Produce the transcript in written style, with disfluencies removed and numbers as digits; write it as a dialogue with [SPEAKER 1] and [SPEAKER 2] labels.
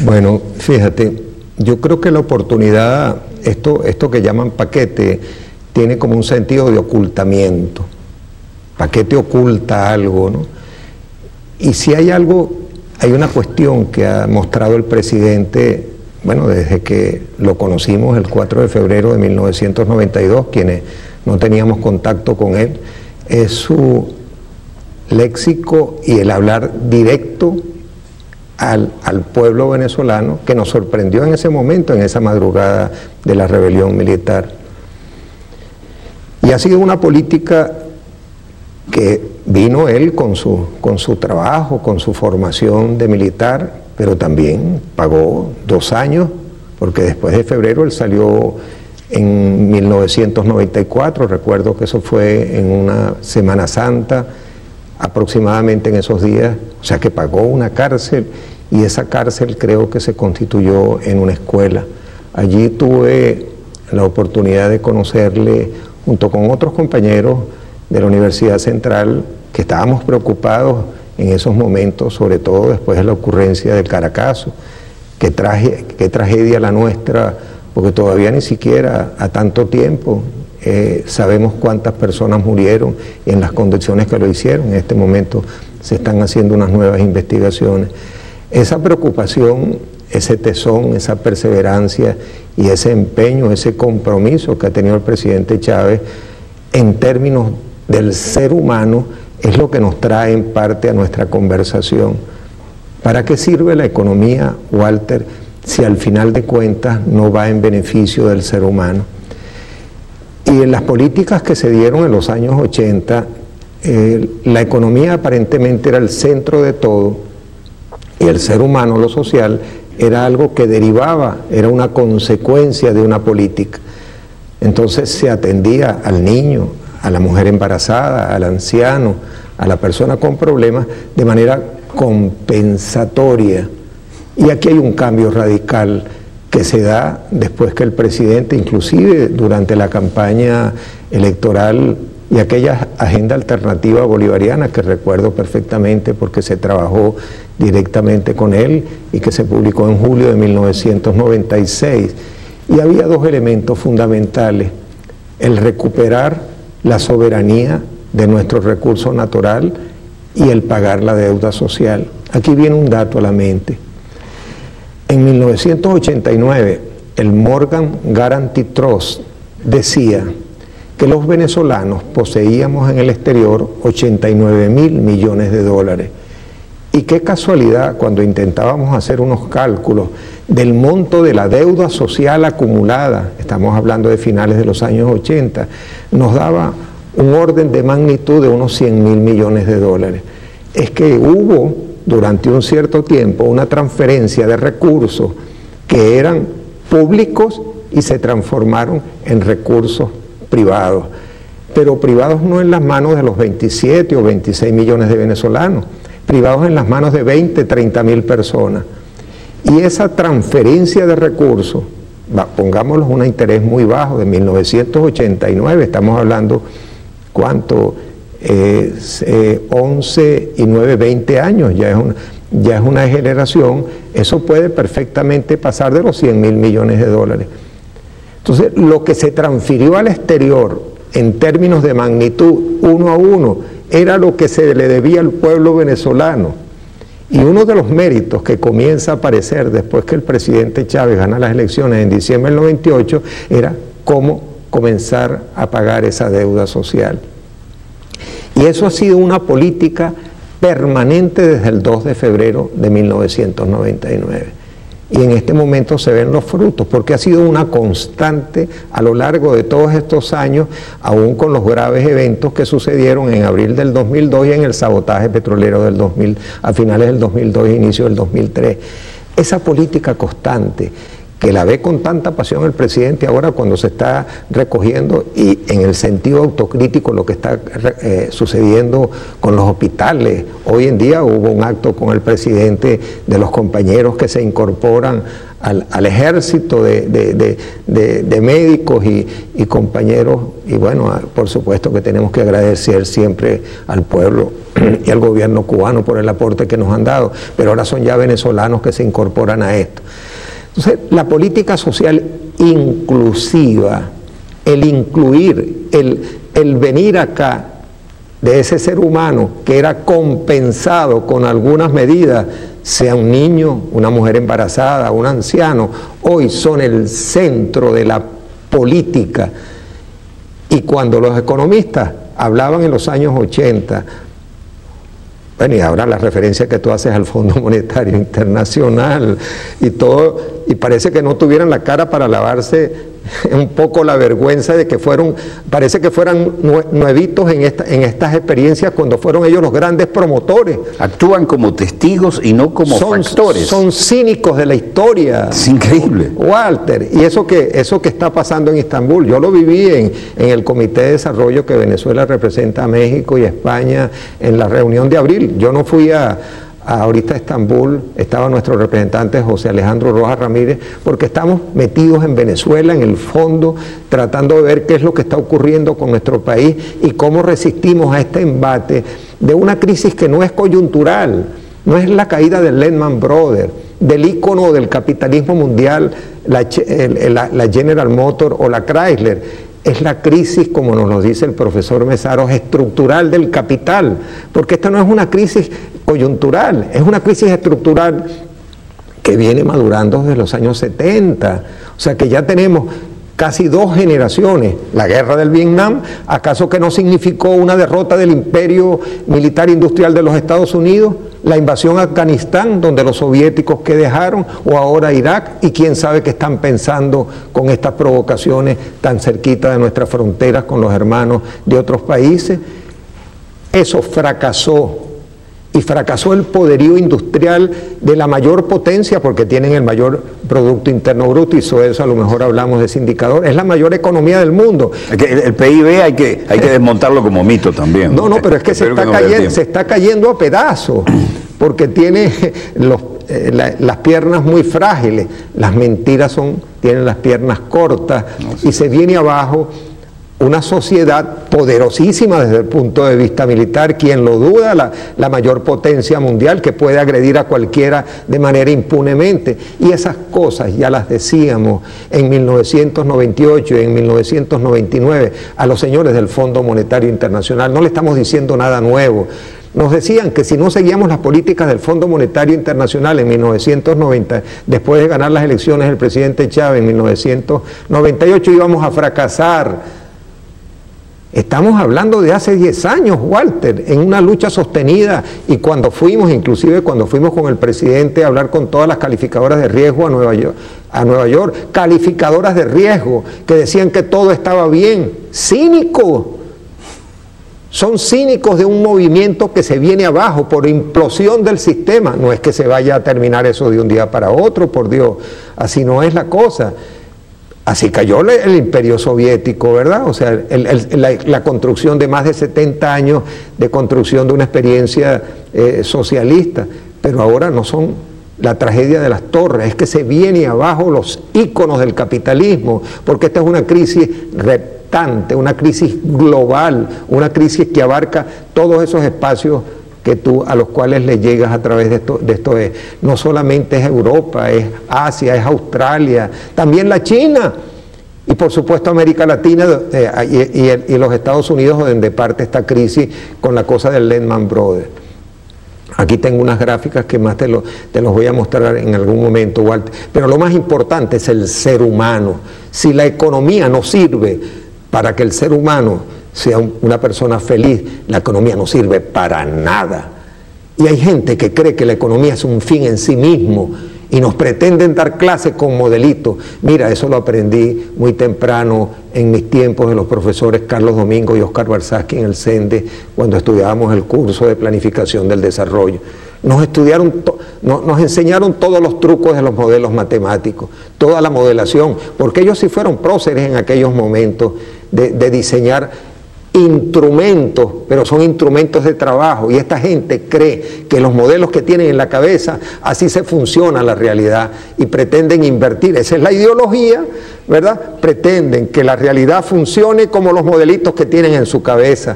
[SPEAKER 1] Bueno, fíjate, yo creo que la oportunidad, esto que llaman paquete, tiene como un sentido de ocultamiento. Paquete oculta algo, ¿no? Y si hay algo, hay una cuestión que ha mostrado el presidente, bueno, desde que lo conocimos el 4 de febrero de 1992, quienes no teníamos contacto con él, es su léxico y el hablar directo al pueblo venezolano, que nos sorprendió en ese momento, en esa madrugada de la rebelión militar. Y ha sido una política que vino él con su trabajo, con su formación de militar, pero también pagó 2 años, porque después de febrero él salió en 1994, recuerdo que eso fue en una Semana Santa, aproximadamente en esos días, o sea que pagó una cárcel, y esa cárcel creo que se constituyó en una escuela. Allí tuve la oportunidad de conocerle junto con otros compañeros de la Universidad Central, que estábamos preocupados en esos momentos, sobre todo después de la ocurrencia del Caracazo. Qué tragedia la nuestra, porque todavía ni siquiera a tanto tiempo sabemos cuántas personas murieron y en las condiciones que lo hicieron. En este momento se están haciendo unas nuevas investigaciones. Esa preocupación, ese tesón, esa perseverancia y ese empeño, ese compromiso que ha tenido el presidente Chávez en términos del ser humano es lo que nos trae en parte a nuestra conversación. ¿Para qué sirve la economía, Walter, si al final de cuentas no va en beneficio del ser humano? Y en las políticas que se dieron en los años 80, la economía aparentemente era el centro de todo, y el ser humano, lo social, era algo que derivaba, era una consecuencia de una política. Entonces se atendía al niño, a la mujer embarazada, al anciano, a la persona con problemas, de manera compensatoria. Y aquí hay un cambio radical que se da después que el presidente, inclusive durante la campaña electoral y aquella agenda alternativa bolivariana que recuerdo perfectamente porque se trabajó directamente con él y que se publicó en julio de 1996. Y había 2 elementos fundamentales: el recuperar la soberanía de nuestro recurso natural y el pagar la deuda social. Aquí viene un dato a la mente. En 1989, el Morgan Guaranty Trust decía que los venezolanos poseíamos en el exterior 89.000 millones de dólares. Y qué casualidad, cuando intentábamos hacer unos cálculos del monto de la deuda social acumulada, estamos hablando de finales de los años 80, nos daba un orden de magnitud de unos 100.000 millones de dólares. Es que hubo durante un cierto tiempo una transferencia de recursos que eran públicos y se transformaron en recursos privados, pero privados no en las manos de los 27 o 26 millones de venezolanos, privados en las manos de 20, 30 mil personas. Y esa transferencia de recursos, pongámoslo un interés muy bajo, de 1989, estamos hablando, ¿cuánto? 11 y 9, 20 años, ya es una generación. Eso puede perfectamente pasar de los 100.000 millones de dólares. Entonces, lo que se transfirió al exterior en términos de magnitud 1 a 1 era lo que se le debía al pueblo venezolano. Y uno de los méritos que comienza a aparecer después que el presidente Chávez gana las elecciones en diciembre del 98 era cómo comenzar a pagar esa deuda social. Y eso ha sido una política permanente desde el 2 de febrero de 1999. Y en este momento se ven los frutos, porque ha sido una constante a lo largo de todos estos años, aún con los graves eventos que sucedieron en abril del 2002 y en el sabotaje petrolero del 2000, a finales del 2002 e inicio del 2003. Esa política constante que la ve con tanta pasión el presidente ahora cuando se está recogiendo, y en el sentido autocrítico lo que está sucediendo con los hospitales. Hoy en día hubo un acto con el presidente de los compañeros que se incorporan al ejército de médicos y compañeros, y bueno, por supuesto que tenemos que agradecer siempre al pueblo y al gobierno cubano por el aporte que nos han dado, pero ahora son ya venezolanos que se incorporan a esto. Entonces, la política social inclusiva, el incluir, el venir acá de ese ser humano que era compensado con algunas medidas, sea un niño, una mujer embarazada, un anciano, hoy son el centro de la política. Y cuando los economistas hablaban en los años 80, bueno, y ahora la referencia que tú haces al Fondo Monetario Internacional y todo, y parece que no tuvieran la cara para lavarse un poco la vergüenza de que parece que fueran nuevitos en estas experiencias cuando fueron ellos los grandes promotores.
[SPEAKER 2] Actúan como testigos y no como factores.
[SPEAKER 1] Son cínicos de la historia.
[SPEAKER 2] Es increíble.
[SPEAKER 1] Walter, y eso que está pasando en Estambul, yo lo viví en el Comité de Desarrollo que Venezuela representa a México y a España en la reunión de abril. Yo no fui ahorita a Estambul, estaba nuestro representante José Alejandro Rojas Ramírez, porque estamos metidos en Venezuela, en el fondo, tratando de ver qué es lo que está ocurriendo con nuestro país y cómo resistimos a este embate de una crisis que no es coyuntural, no es la caída del Lehman Brothers, del ícono del capitalismo mundial, la General Motors o la Chrysler. Es la crisis, como nos lo dice el profesor Mesaros, estructural del capital, porque esta no es una crisis coyuntural, es una crisis estructural que viene madurando desde los años 70, o sea que ya tenemos casi 2 generaciones. La guerra del Vietnam, ¿acaso que no significó una derrota del imperio militar industrial de los Estados Unidos? La invasión a Afganistán, donde los soviéticos que dejaron, o ahora Irak, y quién sabe qué están pensando con estas provocaciones tan cerquita de nuestras fronteras con los hermanos de otros países. Eso fracasó. Y fracasó el poderío industrial de la mayor potencia, porque tienen el mayor Producto Interno Bruto, y sobre eso a lo mejor hablamos de ese indicador. Es la mayor economía del mundo.
[SPEAKER 2] El PIB hay que desmontarlo como mito también.
[SPEAKER 1] No, pero es que se está cayendo a pedazos, porque tiene las piernas muy frágiles. Las mentiras tienen las piernas cortas, y se viene abajo una sociedad poderosísima desde el punto de vista militar. Quien lo duda, la mayor potencia mundial que puede agredir a cualquiera de manera impunemente. Y esas cosas ya las decíamos en 1998 y en 1999 a los señores del Fondo Monetario Internacional. No le estamos diciendo nada nuevo. Nos decían que si no seguíamos las políticas del Fondo Monetario Internacional en 1990, después de ganar las elecciones del presidente Chávez en 1998, íbamos a fracasar. Estamos hablando de hace 10 años, Walter, en una lucha sostenida, y cuando fuimos, inclusive cuando fuimos con el presidente a hablar con todas las calificadoras de riesgo a Nueva York, calificadoras de riesgo que decían que todo estaba bien, cínicos. Son cínicos de un movimiento que se viene abajo por implosión del sistema. No es que se vaya a terminar eso de un día para otro, por Dios, así no es la cosa. Así cayó el imperio soviético, ¿verdad? O sea, la construcción de más de 70 años de construcción de una experiencia socialista, pero ahora no son la tragedia de las torres, es que se viene abajo los íconos del capitalismo, porque esta es una crisis reptante, una crisis global, una crisis que abarca todos esos espacios a los cuales le llegas a través de esto. No solamente es Europa, es Asia, es Australia, también la China, y por supuesto América Latina y los Estados Unidos, donde parte esta crisis con la cosa del Lehman Brothers. Aquí tengo unas gráficas que más te los voy a mostrar en algún momento, Walter. Pero lo más importante es el ser humano. Si la economía no sirve para que el ser humano sea una persona feliz, la economía no sirve para nada. Y hay gente que cree que la economía es un fin en sí mismo y nos pretenden dar clases con modelitos. Mira, eso lo aprendí muy temprano en mis tiempos de los profesores Carlos Domingo y Oscar Barsaski en el CENDE, cuando estudiábamos el curso de planificación del desarrollo. nos enseñaron todos los trucos de los modelos matemáticos, toda la modelación, porque ellos sí fueron próceres en aquellos momentos de diseñar instrumentos, pero son instrumentos de trabajo, y esta gente cree que los modelos que tienen en la cabeza, así se funciona la realidad, y pretenden invertir, esa es la ideología, ¿verdad? Pretenden que la realidad funcione como los modelitos que tienen en su cabeza,